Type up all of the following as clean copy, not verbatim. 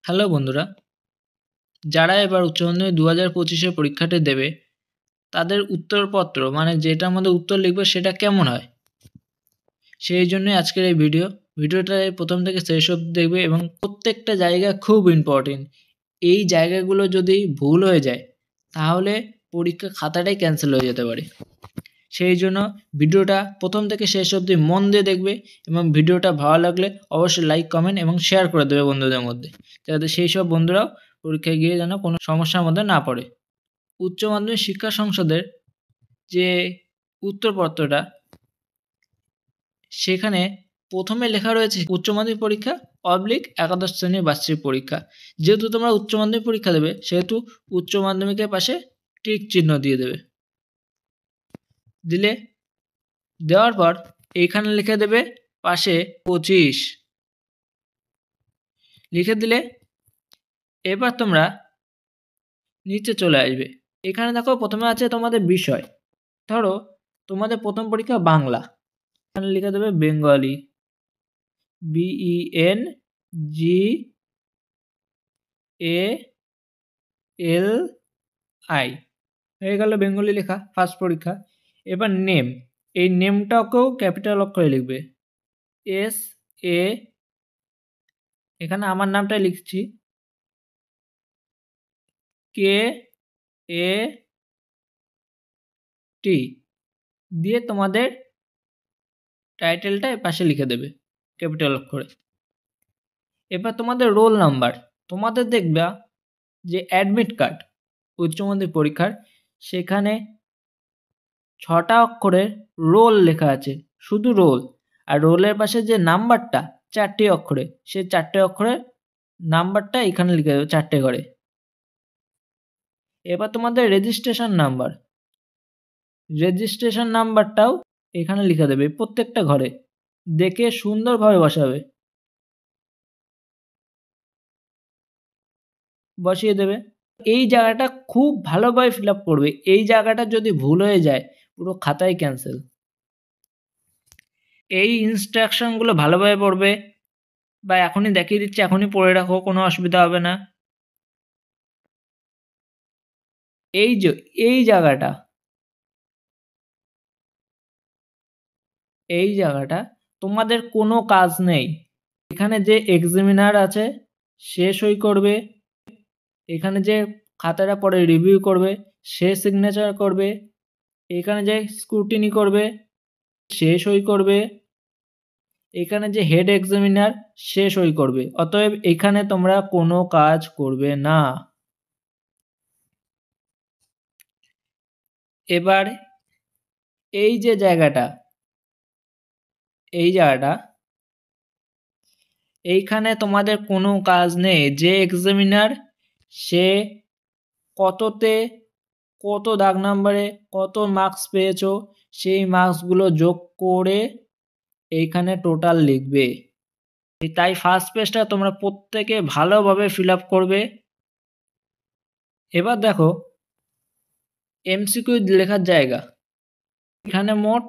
Hello বন্ধুরা, যারা এবার উচ্চ মাধ্যমিক 2025-এর পরীক্ষাটি দেবে তাদের উত্তরপত্র মানে যেটার মধ্যে উত্তর লিখবে সেটা কেমন হয় সেই জন্যই আজকের এই ভিডিওটা প্রথম থেকে শেষ অবধি দেখবে এবং প্রত্যেকটা জায়গা খুব ইম্পর্টেন্ট। এই জায়গাগুলো যদি ভুল হয়ে যায় তাহলে পরীক্ষা খাতাটাই ক্যান্সেল হয়ে যেতে পারে। সেই জন্য ভিডিওটা প্রথম থেকে শেষ অবধি মন দিয়ে দেখবে এবং ভিডিওটা ভালো লাগলে অবশ্যই লাইক কমেন্ট এবং শেয়ার করে দেবে বন্ধুদের মধ্যে, যাতে সেই সব বন্ধুরাও পরীক্ষায় গিয়ে যেন কোনো সমস্যার মধ্যে না পড়ে। উচ্চ মাধ্যমিক শিক্ষা সংসদের যে উত্তরপত্রটা সেখানে প্রথমে লেখা রয়েছে উচ্চ মাধ্যমিক পরীক্ষা অবলিক একাদশ শ্রেণীর বার্ষিক পরীক্ষা। যেহেতু তোমরা উচ্চ মাধ্যমিক পরীক্ষা দেবে সেহেতু উচ্চ মাধ্যমিকের পাশে টিক চিহ্ন দিয়ে দেবে। দেওয়ার পর এইখানে লিখে দেবে পাশে 25 লিখে দিলে এবার তোমরা নিচে চলে আসবে। এখানে দেখো প্রথমে আছে তোমাদের বিষয়। ধরো তোমাদের প্রথম পরীক্ষা বাংলা, এখানে লিখে দেবে বেঙ্গলি, BENGALI হয়ে গেল বেঙ্গলি লেখা ফার্স্ট পরীক্ষা। এবার নেম, এই নেমটাকেও ক্যাপিটাল অক্ষরে লিখবে SA, এখানে আমার নামটাই লিখছি KAT দিয়ে তোমাদের টাইটেলটা পাশে লিখে দেবে ক্যাপিটাল অক্ষরে। এবার তোমাদের রোল নাম্বার, তোমাদের দেখবা যে অ্যাডমিট কার্ড উচ্চ মাধ্যমিক পরীক্ষার সেখানে 6টা অক্ষরের রোল লেখা আছে, শুধু রোল। আর রোলের পাশে যে নাম্বারটা 4টে অক্ষরে, সেই 4টে অক্ষরের নাম্বারটা এখানে লিখে দেবে 4টে করে। এবার তোমাদের রেজিস্ট্রেশন নাম্বারটাও এখানে লিখে দেবে প্রত্যেকটা ঘরে, দেখে সুন্দরভাবে বসিয়ে দেবে। এই জায়গাটা খুব ভালোভাবে ফিল আপ করবে, এই জায়গাটা যদি ভুল হয়ে যায় পুরো খাতায় ক্যান্সেল। এই ইনস্ট্রাকশনগুলো ভালোভাবে পড়বে, বা এখনই দেখিয়ে দিচ্ছি, এখনই পড়ে রাখো, কোনো অসুবিধা হবে না। এই জায়গাটা তোমাদের কোনো কাজ নেই। এখানে যে এক্সামিনার আছে সে সই করবে, এখানে যে খাতাটা পরে রিভিউ করবে সে সিগনেচার করবে, এখানে যে স্ক্রুটিনি করবে সে সই করবে, এখানে যে হেড এক্সামিনার সে সই করবে। অতএব এখানে তোমরা কোনো কাজ করবে না। এবার এই জায়গাটা এইখানে তোমাদের কোনো কাজ নেই। যে এক্সামিনার সে কততে কত দাগ নাম্বারে কত মার্কস পেয়েছো সেই মার্কসগুলো যোগ করে এইখানে টোটাল লিখবে। তাই ফার্স্ট পেজটা তোমরা প্রত্যেকে ভালোভাবে ফিল আপ করবে। এবার দেখো MCQ লেখার জায়গা, এখানে মোট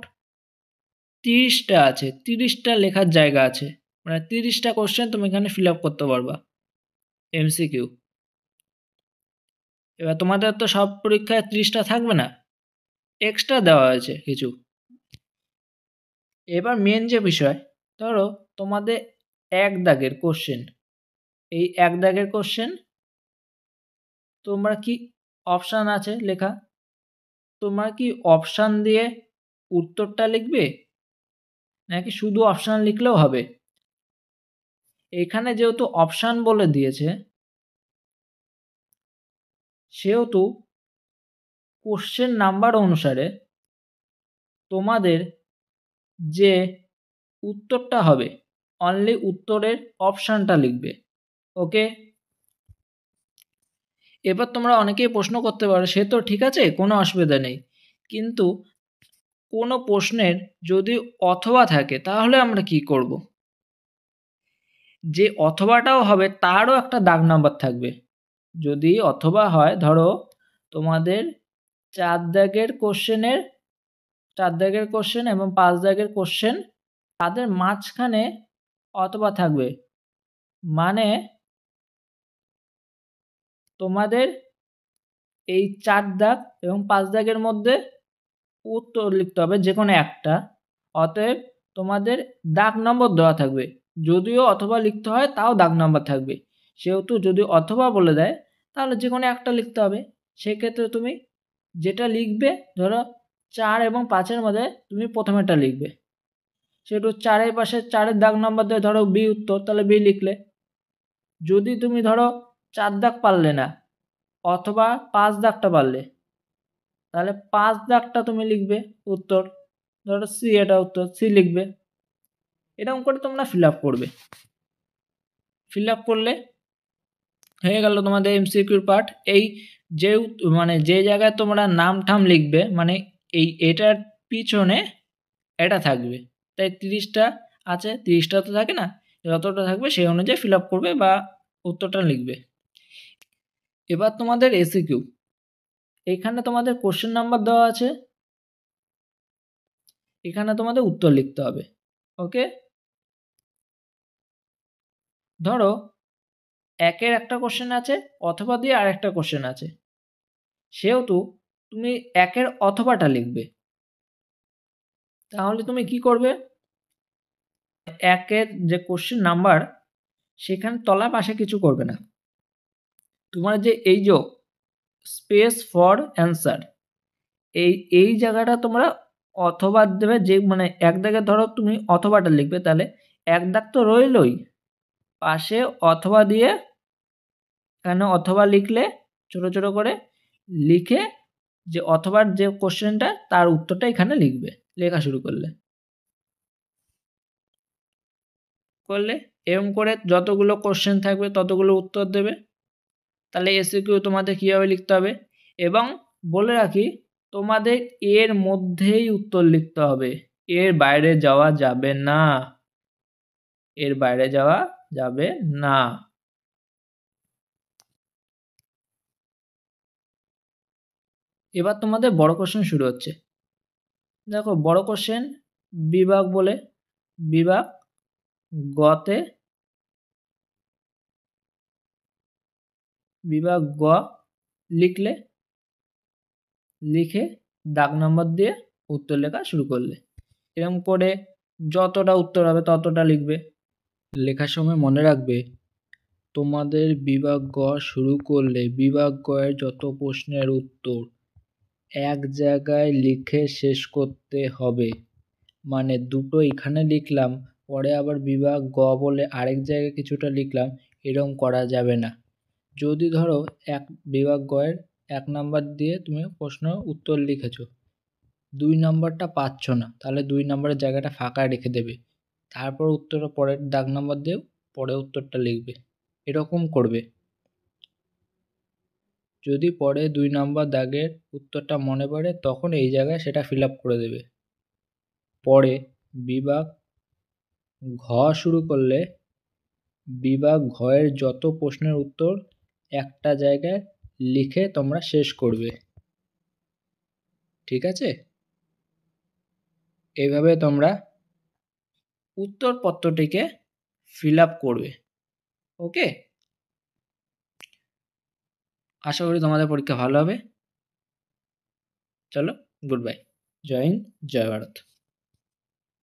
30টা আছে, 30টা লেখার জায়গা আছে, মানে 30টা কোশ্চেন তুমি এখানে ফিল আপ করতে পারবা MCQ। এবার তোমাদের তো সব পরীক্ষায় 30টা থাকবে না, এক্সট্রা দেওয়া হয়েছে কিছু। এবার মেন যে বিষয়, ধরো তোমাদের 1 দাগের কোশ্চেন, এই 1 দাগের কোশ্চেন তোমরা কি অপশান আছে লেখা, তোমরা কি অপশান দিয়ে উত্তরটা লিখবে নাকি শুধু অপশান লিখলেও হবে? এখানে যেহেতু অপশান বলে দিয়েছে সেহেতু কোশ্চেন নাম্বার অনুসারে তোমাদের যে উত্তরটা হবে অনলি উত্তরের অপশানটা লিখবে। ওকে, এবার তোমরা অনেকেই প্রশ্ন করতে পারো সে তো ঠিক আছে, কোনো অসুবিধা নেই, কিন্তু কোনো প্রশ্নের যদি অথবা থাকে তাহলে আমরা কি করব? যে অথবাটাও হবে তারও একটা দাগ নাম্বার থাকবে। যদি অথবা হয়, ধরো তোমাদের 4 দাগের কোশ্চেন এবং 5 দাগের কোশ্চেন, তাদের মাঝখানে অথবা থাকবে, মানে তোমাদের এই 4 দাগ এবং 5 দাগের মধ্যে উত্তর লিখতে হবে যে কোনো একটা। অতএব তোমাদের দাগ নম্বর দেওয়া থাকবে, যদিও অথবা লিখতে হয় তাও দাগ নম্বর থাকবে। সেহেতু যদি অথবা বলে দেয় তাহলে যে কোনো একটা লিখতে হবে। সেক্ষেত্রে তুমি যেটা লিখবে, ধরো 4 এবং 5-এর মধ্যে তুমি প্রথমেরটা লিখবে, সেহেতু 4-এর পাশে 4-এর দাগ নম্বর দিয়ে ধরো বি উত্তর, তাহলে বি লিখলে। যদি তুমি ধরো 4 দাগ পারলে না অথবা 5 দাগটা পারলে, তাহলে 5 দাগটা তুমি লিখবে উত্তর, ধরো সি, এটা উত্তর, সি লিখবে। এরকম করে তোমরা ফিল আপ করবে। ফিল আপ করলে হয়ে গেল তোমাদের এমসিকিউর পার্ট। এই যে মানে যে জায়গায় তোমরা নাম ঠাম লিখবে, মানে এটার পিছনে এটা থাকবে, তাই 30টা আছে, 30টা তো থাকে না, যতটা থাকবে সেই অনুযায়ী ফিল আপ করবে বা উত্তরটা লিখবে। এবার তোমাদের এসিকিউ, এখানে তোমাদের কোশ্চেন নাম্বার দেওয়া আছে, এখানে তোমাদের উত্তর লিখতে হবে। ওকে, ধরো 1-এর একটা কোশ্চেন আছে, অথবা দিয়ে আরেকটা কোশ্চেন আছে, সেহেতু তুমি 1-এর অথবাটা লিখবে। তাহলে তুমি কি করবে, 1-এর যে কোশ্চেন নাম্বার সেখানে তলা পাশে কিছু করবে না, তোমার যে এই যে স্পেস ফর অ্যান্সার, এই জায়গাটা তোমরা অথবা দেবে। যে মানে 1 দাগে ধরো তুমি অথবাটা লিখবে, তাহলে 1 দাগ তো রইলই, পাশে অথবা দিয়ে এখানে অথবা লিখলে ছোট ছোট করে লিখে যে অথবার যে কোশ্চেনটা তার উত্তরটা এখানে লিখবে, লেখা শুরু করলে এরকম করে যতগুলো কোশ্চেন থাকবে ততগুলো উত্তর দেবে। তাহলে এসিকিউ তোমাদের কীভাবে লিখতে হবে, এবং বলে রাখি তোমাদের এর মধ্যেই উত্তর লিখতে হবে, এর বাইরে যাওয়া যাবে না, এর বাইরে যাওয়া যাবে না। এবার তোমাদের বড় কোশ্চেন শুরু হচ্ছে। দেখো বড় কোশ্চেন বিভাগ বলে, বিভাগ গতে, বিভাগ গ লিখলে, লিখে দাগ নম্বর দিয়ে উত্তর লেখা শুরু করলে। এরকম করে যতটা উত্তর হবে ততটা লিখবে। লেখার সময় মনে রাখবে তোমাদের বিভাগ গ শুরু করলে বিভাগ গ এর যত প্রশ্নের উত্তর এক জায়গায় লিখে শেষ করতে হবে। মানে দুটো এখানে লিখলাম, পরে আবার বিভাগ গ বলে আরেক জায়গায় কিছুটা লিখলাম, এরকম করা যাবে না। যদি ধরো বিভাগ গ এর 1 নাম্বার দিয়ে তুমি প্রশ্ন উত্তর লিখেছো, 2 নাম্বারটা পাচ্ছ না, তাহলে 2 নাম্বারের জায়গাটা ফাঁকা রেখে দেবে, তারপর উত্তরের পরের দাগ নাম্বার দিয়ে পরে উত্তরটা লিখবে, এরকম করবে। যদি পরে 2 নাম্বার দাগের উত্তরটা মনে পড়ে তখন এই জায়গায় সেটা ফিল আপ করে দেবে। পরে বিভাগ ঘ শুরু করলে বিভাগ ঘ এর যত প্রশ্নের উত্তর একটা জায়গায় লিখে তোমরা শেষ করবে। ঠিক আছে, এইভাবে তোমরা উত্তরপত্রটিকে ফিল আপ করবে। ওকে, আশা করি তোমাদের পরীক্ষা ভালো হবে। চলো, গুড বাই। জয় হিন্দ, জয় ভারত।